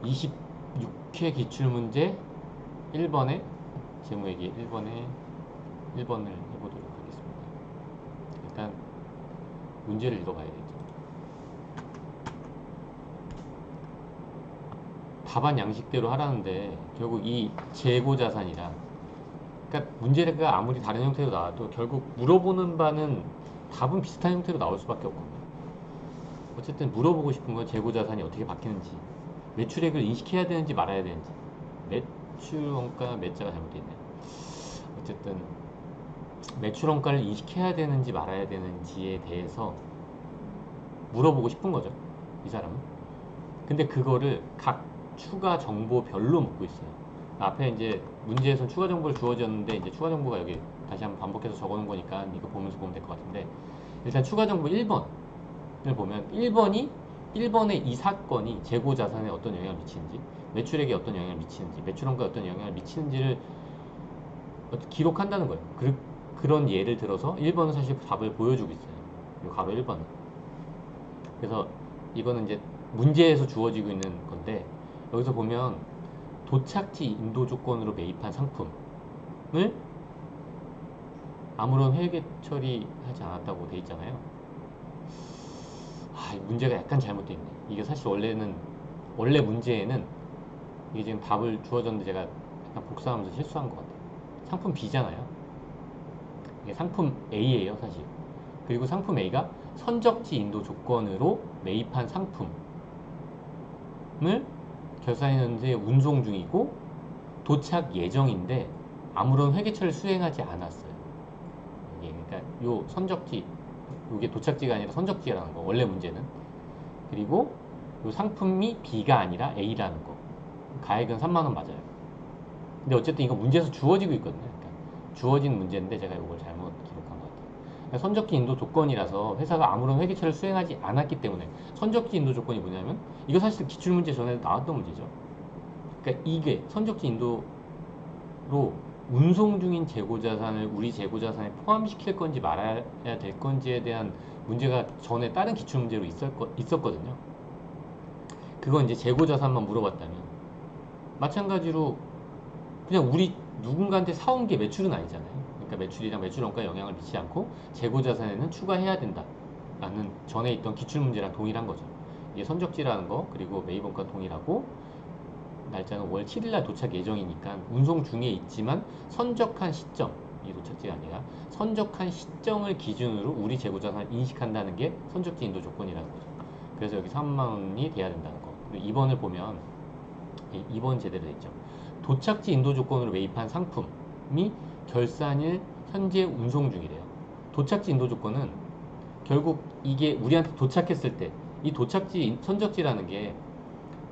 26회 기출문제 1번에 제목에게 1번을 해보도록 하겠습니다. 일단 문제를 읽어봐야겠죠. 답안 양식대로 하라는데 결국 이 재고자산이라, 그러니까 문제가 아무리 다른 형태로 나와도 결국 물어보는 바는 답은 비슷한 형태로 나올 수밖에 없거든요. 어쨌든 물어보고 싶은 건 재고자산이 어떻게 바뀌는지, 매출액을 인식해야 되는지 말아야 되는지. 매출원가 매자가 잘못되어 있네요. 어쨌든 매출원가를 인식해야 되는지 말아야 되는지에 대해서 물어보고 싶은 거죠, 이 사람은. 근데 그거를 각 추가 정보별로 묻고 있어요. 앞에 이제 문제에서는 추가 정보를 주어졌는데, 이제 추가 정보가 여기 다시 한번 반복해서 적어놓은 거니까 이거 보면서 보면 될 것 같은데, 일단 추가 정보 1번을 보면 1번의 이 사건이 재고 자산에 어떤 영향을 미치는지, 매출액에 어떤 영향을 미치는지, 매출원가에 어떤 영향을 미치는지를 기록한다는 거예요. 그런 예를 들어서 1번은 사실 답을 보여주고 있어요. 이 가로 1번은. 그래서 이거는 이제 문제에서 주어지고 있는 건데, 여기서 보면 도착지 인도 조건으로 매입한 상품을 아무런 회계 처리하지 않았다고 돼 있잖아요. 이 문제가 약간 잘못되어 있네. 이게 사실 원래 문제에는 이게 지금 답을 주어졌는데 제가 약간 복사하면서 실수한 것 같아요. 상품 B잖아요. 이게 상품 A예요, 사실. 그리고 상품 A가 선적지 인도 조건으로 매입한 상품을 결산인 현재 운송 중이고 도착 예정인데 아무런 회계처리를 수행하지 않았어요. 그러니까 요 선적지, 이게 도착지가 아니라 선적지라는 거, 원래 문제는. 그리고 요 상품이 B가 아니라 A라는 거. 가액은 3만 원 맞아요. 근데 어쨌든 이거 문제에서 주어지고 있거든요. 그러니까 주어진 문제인데 제가 이걸 잘못 기록한 것 같아요. 그러니까 선적지 인도 조건이라서 회사가 아무런 회계처리를 수행하지 않았기 때문에, 선적지 인도 조건이 뭐냐면 이거 사실 기출문제 전에 나왔던 문제죠. 그러니까 이게 선적지 인도로 운송 중인 재고자산을 우리 재고자산에 포함시킬 건지 말아야 될 건지에 대한 문제가 전에 다른 기출문제로 있었거든요. 그건 이제 재고자산만 물어봤다면, 마찬가지로 그냥 우리 누군가한테 사온 게 매출은 아니잖아요. 그러니까 매출이랑 매출원가에 영향을 미치지 않고 재고자산에는 추가해야 된다 라는 전에 있던 기출문제랑 동일한 거죠. 이게 선적지라는 거, 그리고 매입원가 동일하고, 날짜는 5월 7일날 도착 예정이니까 운송 중에 있지만 선적한 시점, 이 도착지가 아니라 선적한 시점을 기준으로 우리 재고자산을 인식한다는 게 선적지 인도 조건이라는 거죠. 그래서 여기 3만 원이 돼야 된다는 거. 2번을 보면 2번 제대로 돼 있죠. 도착지 인도 조건으로 매입한 상품이 결산일 현재 운송 중이래요. 도착지 인도 조건은 결국 이게 우리한테 도착했을 때, 이 도착지 선적지라는 게,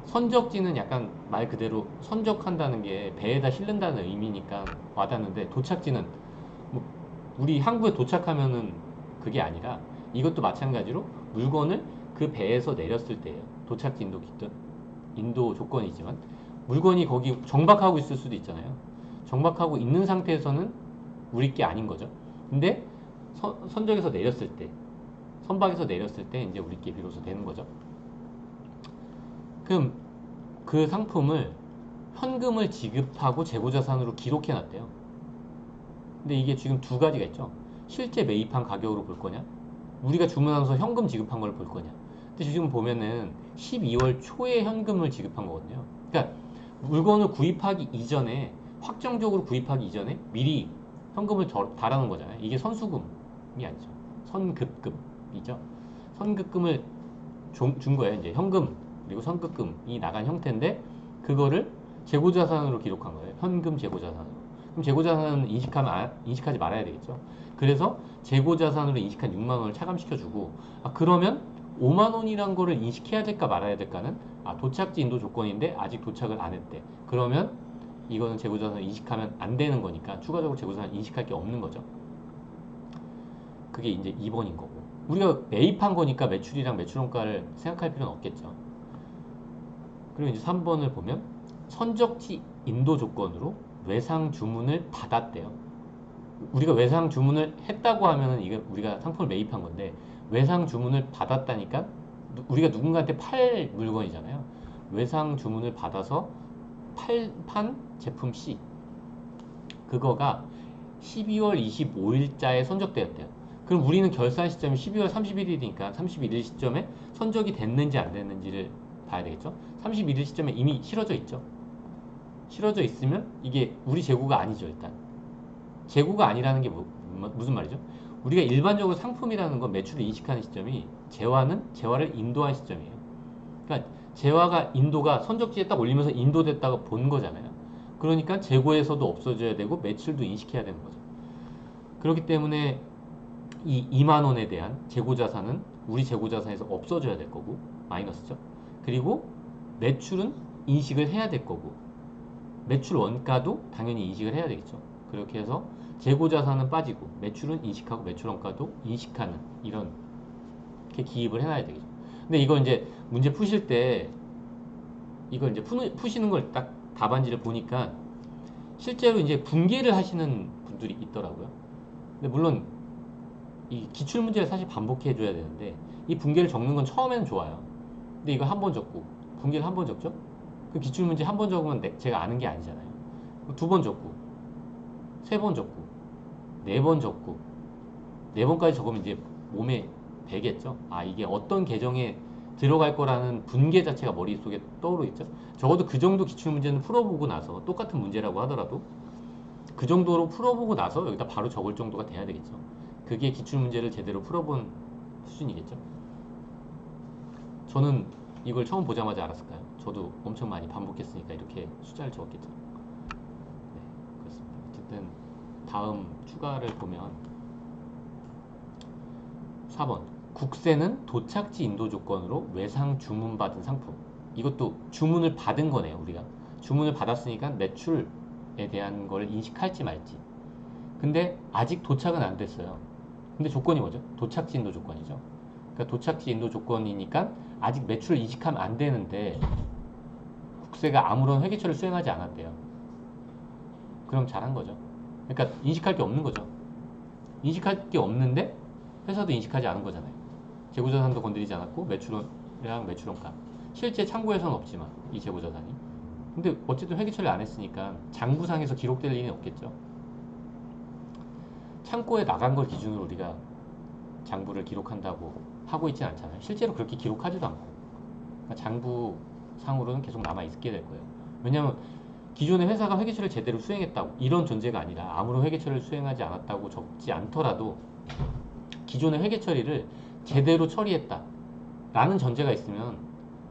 선적지는 약간 말 그대로 선적한다는 게 배에다 실른다는 의미니까 와닿는데, 도착지는 뭐 우리 항구에 도착하면은 그게 아니라, 이것도 마찬가지로 물건을 그 배에서 내렸을 때예요. 도착지 인도 조건이지만 물건이 거기 정박하고 있을 수도 있잖아요. 정박하고 있는 상태에서는 우리 게 아닌 거죠. 근데 선적에서 내렸을 때, 선박에서 내렸을 때 이제 우리 게 비로소 되는 거죠. 그럼 그 상품을 현금을 지급하고 재고자산으로 기록해 놨대요. 근데 이게 지금 두 가지가 있죠. 실제 매입한 가격으로 볼 거냐, 우리가 주문하면서 현금 지급한 걸 볼 거냐. 근데 지금 보면은 12월 초에 현금을 지급한 거거든요. 그러니까 물건을 구입하기 이전에, 확정적으로 구입하기 이전에 미리 현금을 달아놓은 거잖아요. 이게 선수금이 아니죠. 선급금이죠. 선급금을 준 거예요. 이제 현금, 그리고 선급금이 나간 형태인데, 그거를 재고자산으로 기록한 거예요. 현금 재고자산으로. 그럼 재고자산은 인식하지 말아야 되겠죠. 그래서 재고자산으로 인식한 6만 원을 차감시켜주고, 그러면 5만 원이란 거를 인식해야 될까 말아야 될까는, 도착지 인도 조건인데 아직 도착을 안 했대. 그러면 이거는 재고자산을 인식하면 안 되는 거니까 추가적으로 재고자산을 인식할 게 없는 거죠. 그게 이제 2번인 거고. 우리가 매입한 거니까 매출이랑 매출원가를 생각할 필요는 없겠죠. 그리고 이제 3번을 보면 선적지 인도 조건으로 외상 주문을 받았대요. 우리가 외상 주문을 했다고 하면은 이게 우리가 상품을 매입한 건데, 외상 주문을 받았다니까 우리가 누군가한테 팔 물건이잖아요. 외상 주문을 받아서 판 제품 C, 그거가 12월 25일자에 선적되었대요. 그럼 우리는 결산 시점이 12월 31일이니까 31일 시점에 선적이 됐는지 안 됐는지를 봐야 되겠죠. 31일 시점에 이미 실어져 있죠. 실어져 있으면 이게 우리 재고가 아니죠. 일단 재고가 아니라는 게 무슨 말이죠? 우리가 일반적으로 상품이라는 건 매출을 인식하는 시점이 재화를 인도한 시점이에요. 그러니까 재화가 인도가 선적지에 딱 올리면서 인도됐다고 본 거잖아요. 그러니까 재고에서도 없어져야 되고 매출도 인식해야 되는 거죠. 그렇기 때문에 이 2만 원에 대한 재고 자산은 우리 재고 자산에서 없어져야 될 거고, 마이너스죠. 그리고 매출은 인식을 해야 될 거고, 매출 원가도 당연히 인식을 해야 되겠죠. 그렇게 해서 재고 자산은 빠지고 매출은 인식하고 매출 원가도 인식하는 이런 이렇게 기입을 해놔야 되겠죠. 근데 이거 이제 문제 푸실 때 이걸 이제 푸시는 걸 딱 답안지를 보니까 실제로 이제 분개를 하시는 분들이 있더라고요. 근데 물론 이 기출 문제를 사실 반복해 줘야 되는데 이 분개를 적는 건 처음에는 좋아요. 근데 이거 한 번 적고 분개를 한 번 적죠? 그 기출 문제 한 번 적으면 제가 아는 게 아니잖아요. 두 번 적고 세 번 적고 네 번 적고 네 번까지 적으면 이제 몸에 배겠죠. 아, 이게 어떤 계정에 들어갈 거라는 분개 자체가 머릿속에 떠오르겠죠. 적어도 그 정도 기출 문제는 풀어보고 나서 똑같은 문제라고 하더라도 그 정도로 풀어보고 나서 여기다 바로 적을 정도가 돼야 되겠죠. 그게 기출 문제를 제대로 풀어본 수준이겠죠. 저는 이걸 처음 보자마자 알았을까요? 저도 엄청 많이 반복했으니까 이렇게 숫자를 적었겠죠. 네, 그렇습니다. 어쨌든 다음 추가를 보면 4번, 국세는 도착지 인도 조건으로 외상 주문받은 상품. 이것도 주문을 받은 거네요. 우리가 주문을 받았으니까 매출에 대한 걸 인식할지 말지. 근데 아직 도착은 안 됐어요. 근데 조건이 뭐죠? 도착지 인도 조건이죠. 그러니까 도착지 인도 조건이니까 아직 매출을 인식하면 안 되는데 국세가 아무런 회계처를 수행하지 않았대요. 그럼 잘한 거죠. 그러니까 인식할 게 없는 거죠. 인식할 게 없는데 회사도 인식하지 않은 거잖아요. 재고자산도 건드리지 않았고 매출이랑 매출원가, 실제 창고에서는 없지만 이 재고자산이, 근데 어쨌든 회계 처리 안 했으니까 장부상에서 기록될 일은 없겠죠. 창고에 나간 걸 기준으로 우리가 장부를 기록한다고 하고 있진 않잖아요. 실제로 그렇게 기록하지도 않고, 그러니까 장부상으로는 계속 남아 있게 될 거예요. 왜냐하면 기존의 회사가 회계처리를 제대로 수행했다고 이런 존재가 아니라 아무런 회계처리를 수행하지 않았다고 적지 않더라도 기존의 회계처리를 제대로 처리했다 라는 전제가 있으면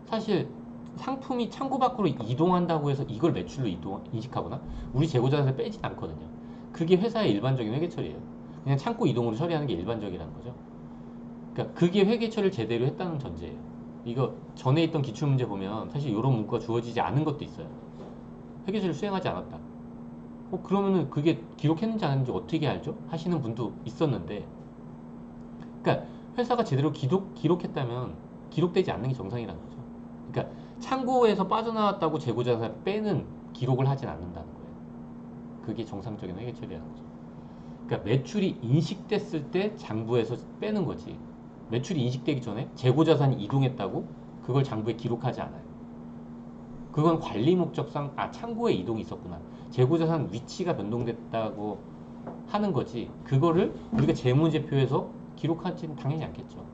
사실 상품이 창고 밖으로 이동한다고 해서 이걸 매출로 인식하거나 우리 재고자산을 빼진 않거든요. 그게 회사의 일반적인 회계처리예요. 그냥 창고 이동으로 처리하는 게 일반적이라는 거죠. 그러니까 그게 회계처리를 제대로 했다는 전제예요. 이거 전에 있던 기출문제 보면 사실 이런 문구가 주어지지 않은 것도 있어요. 회계처리를 수행하지 않았다. 그러면은 그게 기록했는지 안 했는지 어떻게 알죠? 하시는 분도 있었는데, 그러니까 회사가 제대로 기록했다면 기록되지 않는 게 정상이라는 거죠. 그러니까 창고에서 빠져나왔다고 재고자산을 빼는 기록을 하진 않는다는 거예요. 그게 정상적인 회계 처리라는 거죠. 그러니까 매출이 인식됐을 때 장부에서 빼는 거지. 매출이 인식되기 전에 재고자산이 이동했다고 그걸 장부에 기록하지 않아요. 그건 관리 목적상 창고에 이동이 있었구나, 재고자산 위치가 변동됐다고 하는 거지, 그거를 우리가 재무제표에서 기록하지는 당연히 않겠죠.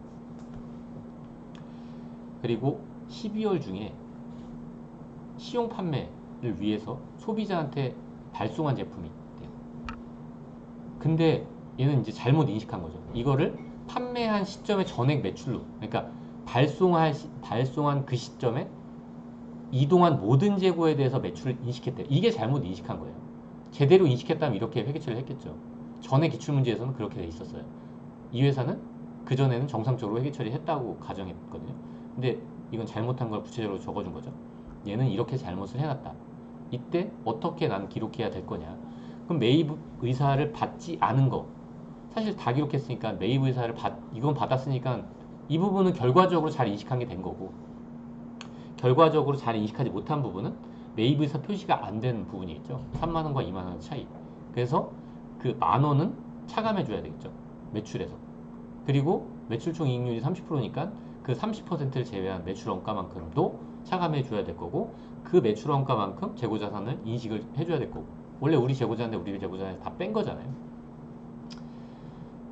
그리고 12월 중에 시용 판매를 위해서 소비자한테 발송한 제품이 있대요. 근데 얘는 이제 잘못 인식한 거죠. 이거를 판매한 시점의 전액 매출로, 그러니까 발송한 그 시점에 이동한 모든 재고에 대해서 매출을 인식했대요. 이게 잘못 인식한 거예요. 제대로 인식했다면 이렇게 회계처리를 했겠죠. 전에 기출문제에서는 그렇게 돼 있었어요. 이 회사는 그전에는 정상적으로 회계 처리했다고 가정했거든요. 근데 이건 잘못한 걸 구체적으로 적어준 거죠. 얘는 이렇게 잘못을 해놨다. 이때 어떻게 난 기록해야 될 거냐. 그럼 매입 의사를 받지 않은 거. 사실 다 기록했으니까 매입 의사를 이건 받았으니까 이 부분은 결과적으로 잘 인식한 게 된 거고, 결과적으로 잘 인식하지 못한 부분은 매입 의사 표시가 안 된 부분이겠죠. 3만 원과 2만 원 차이. 그래서 그 만 원은 차감해 줘야 되겠죠. 매출에서. 그리고 매출총 이익률이 30%니까 그 30%를 제외한 매출 원가만큼도 차감해 줘야 될 거고, 그 매출원가만큼 재고자산을 인식을 해줘야 될 거고. 원래 우리 재고자인데 우리 재고자에서 다 뺀 거잖아요.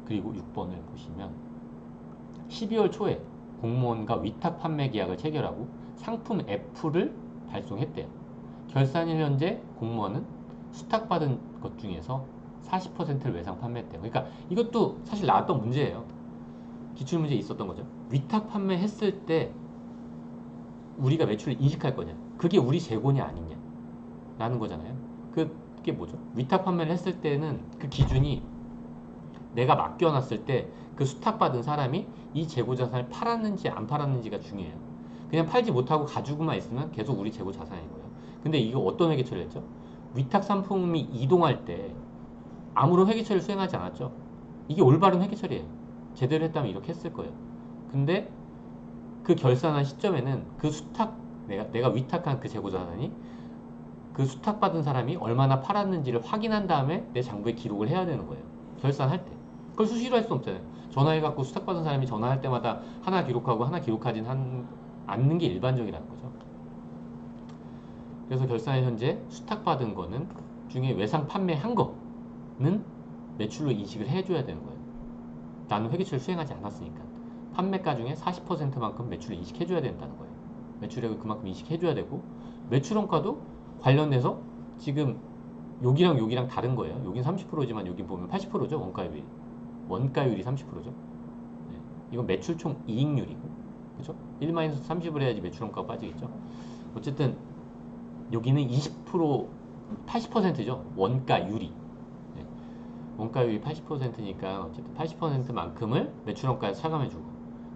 그리고 6번을 보시면 12월 초에 공무원과 위탁 판매 계약을 체결하고 상품 F를 발송했대요. 결산일 현재 공무원은 수탁받은 것 중에서 40%를 외상 판매했대요. 그러니까 이것도 사실 나왔던 문제예요. 기출문제에 있었던 거죠. 위탁 판매했을 때 우리가 매출을 인식할 거냐, 그게 우리 재고냐 아니냐 라는 거잖아요. 그게 뭐죠? 위탁 판매를 했을 때는 그 기준이 내가 맡겨놨을 때 그 수탁받은 사람이 이 재고자산을 팔았는지 안 팔았는지가 중요해요. 그냥 팔지 못하고 가지고만 있으면 계속 우리 재고자산인 거예요. 근데 이거 어떤 회계 처리를 했죠? 위탁 상품이 이동할 때 아무런 회계 처리를 수행하지 않았죠. 이게 올바른 회계 처리예요. 제대로 했다면 이렇게 했을 거예요. 근데 그 결산한 시점에는 그 수탁, 내가 위탁한 그 재고자산이 그 수탁받은 사람이 얼마나 팔았는지를 확인한 다음에 내 장부에 기록을 해야 되는 거예요. 결산할 때. 그걸 수시로 할 수 없잖아요. 전화해갖고 수탁받은 사람이 전화할 때마다 하나 기록하고 하나 기록하진 않는 게 일반적이라는 거죠. 그래서 결산일 현재 수탁받은 거는 중에 외상 판매한 거는 매출로 인식을 해줘야 되는 거예요. 나는 회계처리를 수행하지 않았으니까. 판매가 중에 40%만큼 매출을 인식해줘야 된다는 거예요. 매출액을 그만큼 인식해줘야 되고, 매출원가도 관련돼서 지금 여기랑 다른 거예요. 여긴 30%지만 여기 보면 80%죠. 원가율이. 원가율이 30%죠. 네. 이건 매출 총 이익률이고, 그죠? 1-30을 해야지 매출원가가 빠지겠죠. 어쨌든 여기는 20%, 80%죠. 원가율이. 네. 원가율이 80%니까 어쨌든 80%만큼을 매출원가에 차감해주고,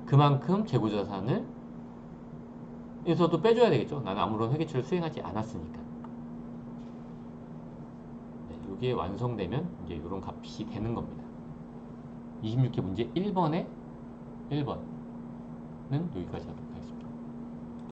그만큼 재고자산을 에서도 빼줘야 되겠죠. 나는 아무런 회계처리를 수행하지 않았으니까. 네, 이게 완성되면 이제 이런 값이 되는 겁니다. 26회 문제 1번에 1번은 여기까지 합니다.